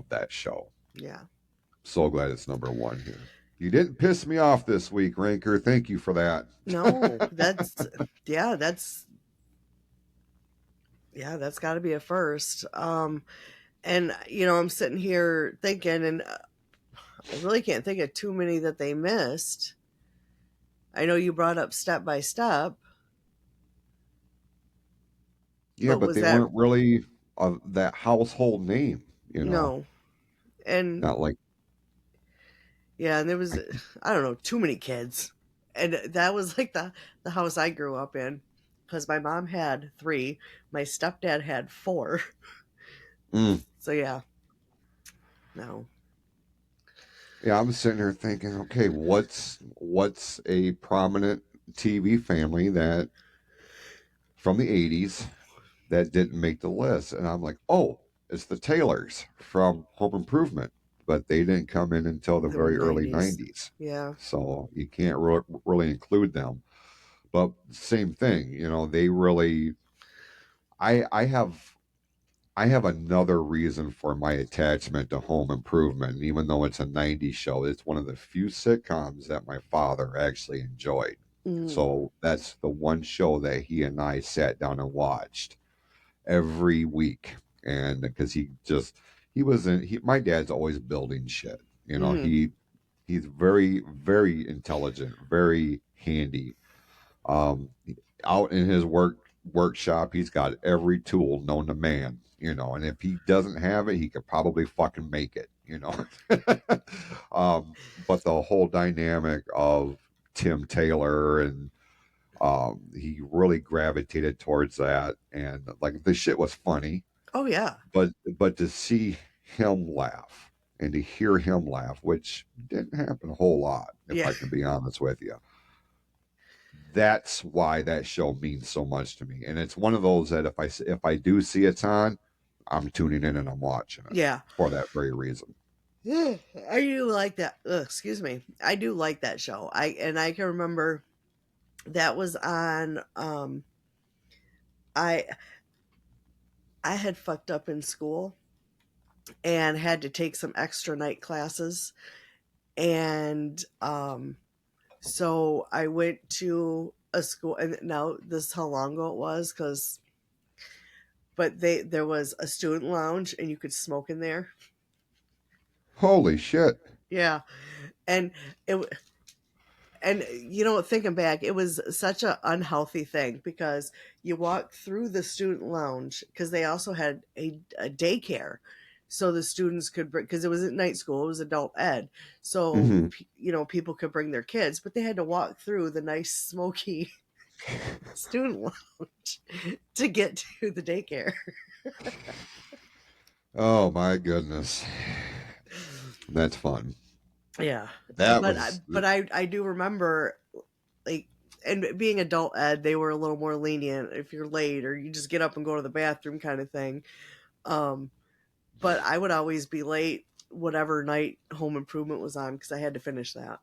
that show. Yeah. So glad it's number one here. You didn't piss me off this week, Ranker. Thank you for that. No, that's that's got to be a first. And I'm sitting here thinking, and I really can't think of too many that they missed. I know you brought up Step by Step, Yeah, but but was they that weren't really that household name, no? And Not like, yeah, and there was I don't know, too many kids, and that was like the house I grew up in, because my mom had 3, my stepdad had 4. mm. So yeah, no. Yeah, I'm sitting here thinking, okay, what's a prominent TV family that from the 80s that didn't make the list? And I'm like, oh, it's the Taylors from Home Improvement, but they didn't come in until the They were very early 90s. 90s. Yeah. So you can't really include them. But same thing, they really I have another reason for my attachment to Home Improvement, even though it's a 90s show. It's one of the few sitcoms that my father actually enjoyed. Mm. So that's the one show that he and I sat down and watched every week. And because my dad's always building shit. Mm-hmm. He's very, very intelligent, very handy. Um, Out in his workshop, he's got every tool known to man, and if he doesn't have it, he could probably fucking make it. But the whole dynamic of Tim Taylor, and he really gravitated towards that, and like the shit was funny, Oh yeah. but to see him laugh and to hear him laugh, which didn't happen a whole lot, if Yeah. I can be honest with you. That's why that show means so much to me, and it's one of those that if I do see it's on, I'm tuning in and I'm watching it Yeah. for that very reason. Yeah. I do like that. Excuse me. I do like that show. I can remember that was on I I had fucked up in school and had to take some extra night classes, and so I went to a school, and now this is how long ago it was, but there was a student lounge and you could smoke in there. Holy shit! Yeah. And it and thinking back, it was such an unhealthy thing, because you walk through the student lounge, because they also had a daycare, so the students could bring, because it was at night school, it was adult ed, so Mhm. people could bring their kids, but they had to walk through the nice smoky student lounge to get to the daycare. Oh my goodness, that's fun. Yeah, That but was I do remember, like, and being adult ed, they were a little more lenient if you're late or you just get up and go to the bathroom kind of thing. Um, but I would always be late whatever night Home Improvement was on because I had to finish that.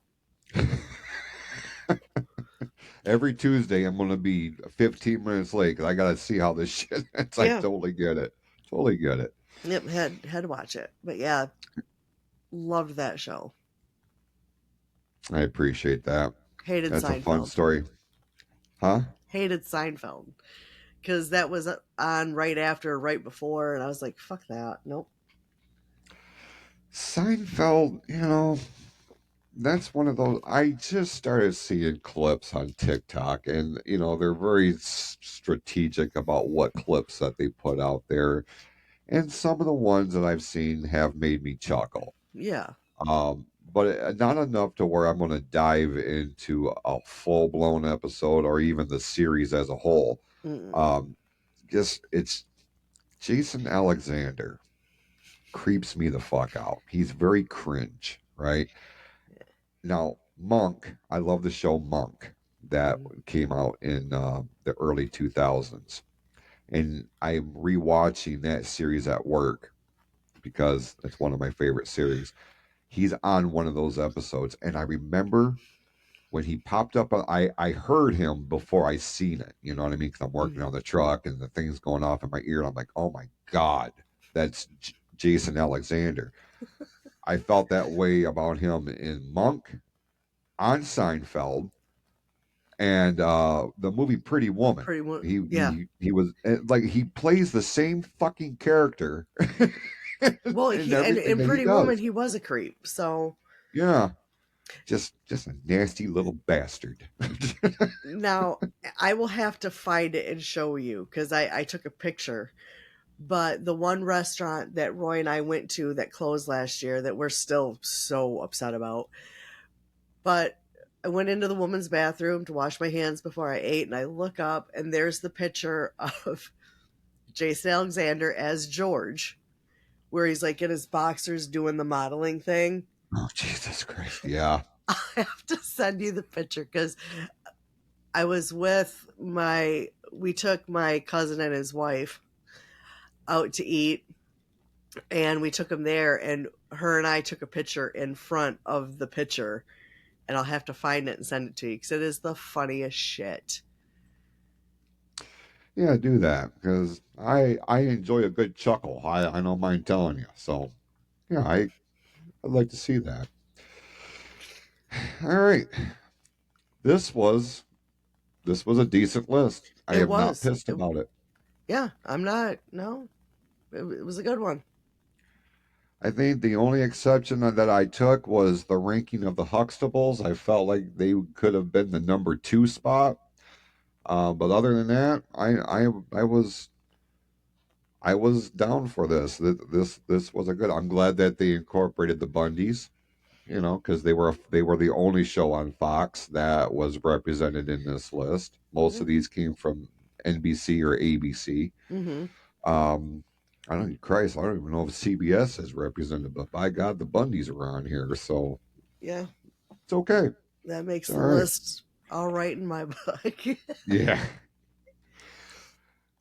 every Tuesday. I'm gonna be 15 minutes late because I gotta see how this shit ends. I Yeah, totally get it. Totally get it. yep, had to watch it. But yeah, loved that show. I appreciate that. Hated That's a fun Seinfeld. story, huh? Hated Seinfeld because that was on right after, right before, and I was like, fuck that. Nope. Seinfeld, that's one of those. I just started seeing clips on TikTok, and they're very strategic about what clips that they put out there. And some of the ones that I've seen have made me chuckle. Yeah. But not enough to where I'm going to dive into a full blown episode or even the series as a whole. Mm-mm. Just it's Jason Alexander creeps me the fuck out. He's very cringe, right? Now, Monk, I love the show Monk that Mm-hmm. came out in the early 2000s. And I'm rewatching that series at work because it's one of my favorite series. He's on one of those episodes. And I remember when he popped up, I heard him before I seen it. You know what I mean? Because I'm working Mm-hmm. on the truck and the thing's going off in my ear. And I'm like, oh my God, that's Jason Alexander. I felt that way about him in Monk, on Seinfeld, and the movie Pretty Woman. Pretty much. He Yeah. he was like he plays the same fucking character Well, in he and everything in that he Pretty Woman, does. he was a creep. So Yeah, just a nasty little bastard. now I will have to find it and show you because I took a picture. But the one restaurant that Roy and I went to that closed last year that we're still so upset about. But I went into the woman's bathroom to wash my hands before I ate, and I look up, and there's the picture of Jason Alexander as George, where he's like in his boxers doing the modeling thing. Oh Jesus Christ! Yeah. I have to send you the picture because I was with we took my cousin and his wife out to eat, and we took him there, and her and I took a picture in front of the picture, and I'll have to find it and send it to you because it is the funniest shit. Yeah, do that because I enjoy a good chuckle. I don't mind telling you. So yeah, I'd like to see that. All right, this was this was a decent list. I It am not was. pissed about it. Yeah, I'm not. No, it was a good one. I think the only exception that I took was the ranking of the Huxtables. I felt like they could have been the number two spot. But other than that, I was down for this. This was a good. I'm glad that they incorporated the Bundys. Because they were the only show on Fox that was represented in this list. Most of these came from NBC or ABC. Mm-hmm. Um, I don't Christ, I don't even know if CBS is represented, but by God, the Bundys are on here, so Yeah, it's okay. that makes It's the all right. list all right in my book. Yeah.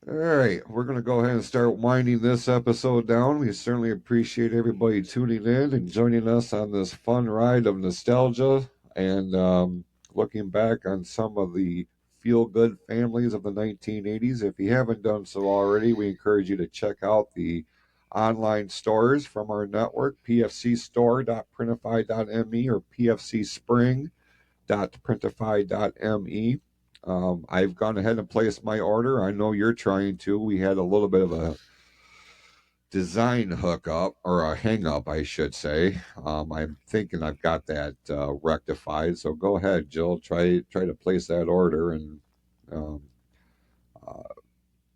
All right, we're going to go ahead and start winding this episode down. We certainly appreciate everybody tuning in and joining us on this fun ride of nostalgia and looking back on some of the feel good families of the 1980s. If you haven't done so already, we encourage you to check out the online stores from our network, pfcstore.printify.me or pfcspring.printify.me. I've gone ahead and placed my order. I know you're trying to. We had a little bit of a design hookup or a hang up, I should say. I'm thinking I've got that rectified. So go ahead, Jill. Try to place that order, and um, uh,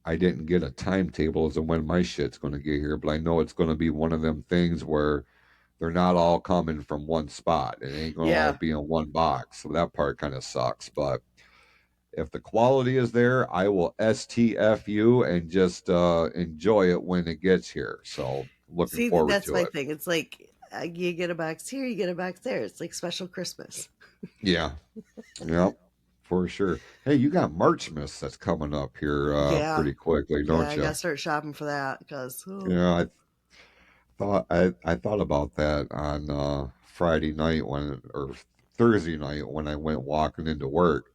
I didn't get a timetable as to when my shit's going to get here, but I know it's going to be one of them things where they're not all coming from one spot. It ain't going to all Yeah. be in one box. So that part kind of sucks. But if the quality is there, I will STFU and just enjoy it when it gets here. So looking See, forward that's to my it. thing. It's like you get a box here, you get a box there. It's like special Christmas. Yeah. Yep. For sure. Hey, you got Marchmas that's coming up here Yeah. pretty quickly, Yeah, don't I you? gotta start shopping for that because Yeah, I thought about that on Friday night when or Thursday night when I went walking into work,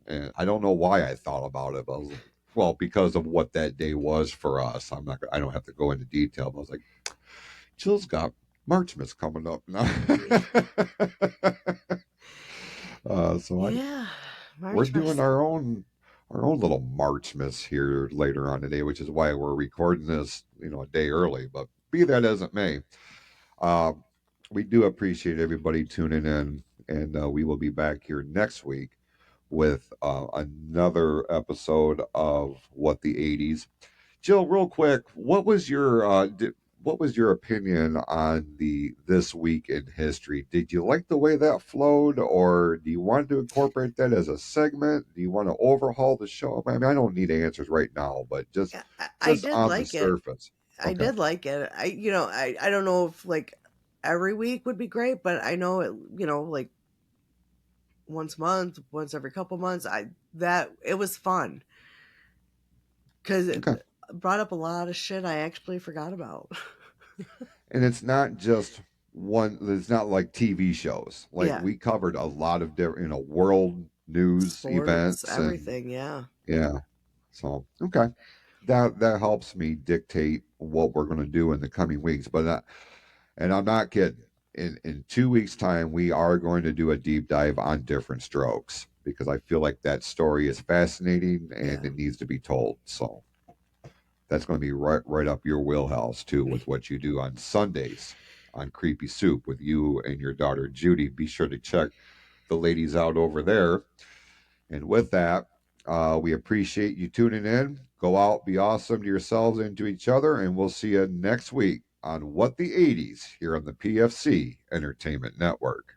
and I don't know why I thought about it. But I was, well, because of what that day was for us. I don't have to go into detail. But I was like, Jill's got Marchmas coming up now. yeah, We're March doing Madness. our own little Marchmas here later on today, which is why we're recording this, a day early. But be that as it may, um, we do appreciate everybody tuning in, and we will be back here next week with another episode of What the 80s. Jill, real quick, what was your opinion on the This Week in History? Did you like the way that flowed, or do you want to incorporate that as a segment? Do you want to overhaul the show? I mean, I don't need answers right now, but just Yeah, I just did on the like it. surface. I Okay. did like it. I don't know if like every week would be great, but I know it. Like once a month, once every couple months. That it was fun because it Okay. brought up a lot of shit I actually forgot about. And it's not just one, it's not like TV shows. Like Yeah, we covered a lot of different, world news sports, events and everything. Yeah, yeah. So, okay. That helps me dictate what we're going to do in the coming weeks. But and I'm not kidding. In 2 weeks' time, we are going to do a deep dive on Different Strokes because I feel like that story is fascinating and yeah. it needs to be told. So that's going to be right up your wheelhouse too with what you do on Sundays on Creepy Soup with you and your daughter Judy. Be sure to check the ladies out over there. And with that, we appreciate you tuning in. Go out, be awesome to yourselves and to each other, and we'll see you next week on What the 80s here on the PFC Entertainment Network.